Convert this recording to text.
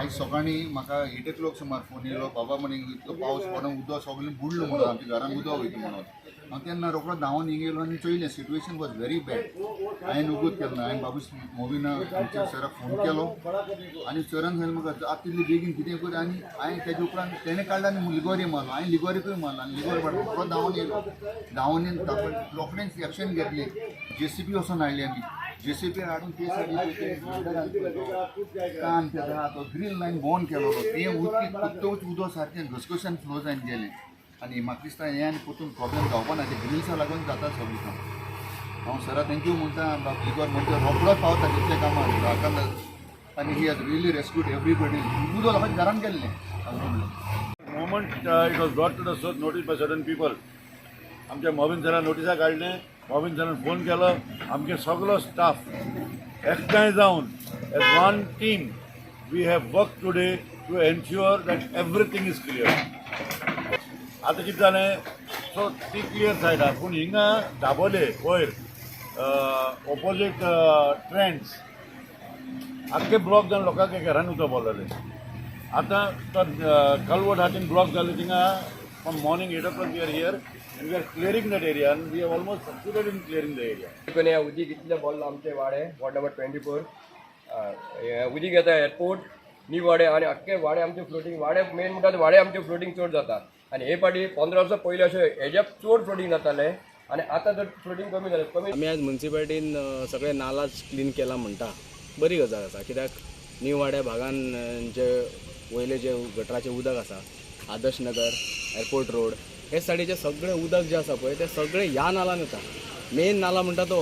आज सकाळी म्हाका 8 o'clock सुमार फोन येयलो बाबा म्हणे इतलो पावस पडून उदक सगळें बुडलो म्हणून आमच्या घरान उदक वयता म्हणून हांव तेन्ना रोखडो धांवन हिंगा येयलो आनी चोयलें सिट्युएशन वॉज व्हेरी बॅड हांवें उगूत केलो ना हांवें बाबूस मोविना आमच्या सराक फोन केलो आनी सरान सांगलें म्हाका आता तितले बेगीन कितें कर आनी हांवें तेजे उपरांत तेणें काडला आनी लिगोरी मारलो हांवें लिगोरीकूय मारलो आनी लिगोरी मारलो रोखडो धांवन येयलो धांवन येवन रोखडेंच एक्शन घेतलें JCB वचून हाडली आमी JCB हाडून ते सायडीक कान केला तो ग्रील लायन बंद केलो तें उदक उदक सारकें घसघश्यान फ्लो जायन गेलें आनी म्हाका दिसता हें आनी परतून प्रॉब्लेम जावपा ना ते ग्रिल्सा लागून जाता सगळें काम हांव सरा थँक्यू म्हणटा लिगोर म्हणटा रोखडो पावता तितले कामाक आनी he has really rescued everybody उदक लोकांच्या घरान गेल्लें moment it was brought to the notice by certain people. आमच्या मोविन सरान नोटिसा काडलें मोविन सरान फोन केलो आमचे सगळो स्टाफ एकठांय जावन as one team we have work today to ensure that everything is clear. आतां कितें जालें सो ती क्लियर सायड आहा पूण हिंगा दाबोले वयर ऑपोजीट ट्रेंड्स आख्खे ब्लॉक जावन लोकांक घरान उदक बोललें. आतां तो कलवट हातीन ब्लॉक जालें थिंगा from morning 8 o'clock we are here and we are clearing that area and we have almost succeeded in clearing the area. कोणी उदीक इतले बोल्ला आमचे वाडे वॉर्ड नंबर 24 उदीक येता एअरपोर्ट नी वाडे आनी आख्खे वाडे आमचे फ्लोटींग वाडे मेन म्हणटा ते वाडे आमचे फ्लोटींग चड जाता आनी हे पाटी 15 वर्सां पयलीं अशें हेज्या चड फ्लोटींग जाताले आनी आतां तर फ्लोटींग कमी जालें कमी. आमी आज म्युन्सिपालिटीन सगळे नाला क्लीन केला म्हणटा बरी गजाल आसा कित्याक न्यू वाड्या भागान जे वयले जे गटराचें उदक आसा आदर्श नगर एअरपोर्ट रोड हे सायडीचे सगळे उदक जे आसा पळय ते सगळे ह्या नालान येता. मेन नाला म्हणटा तो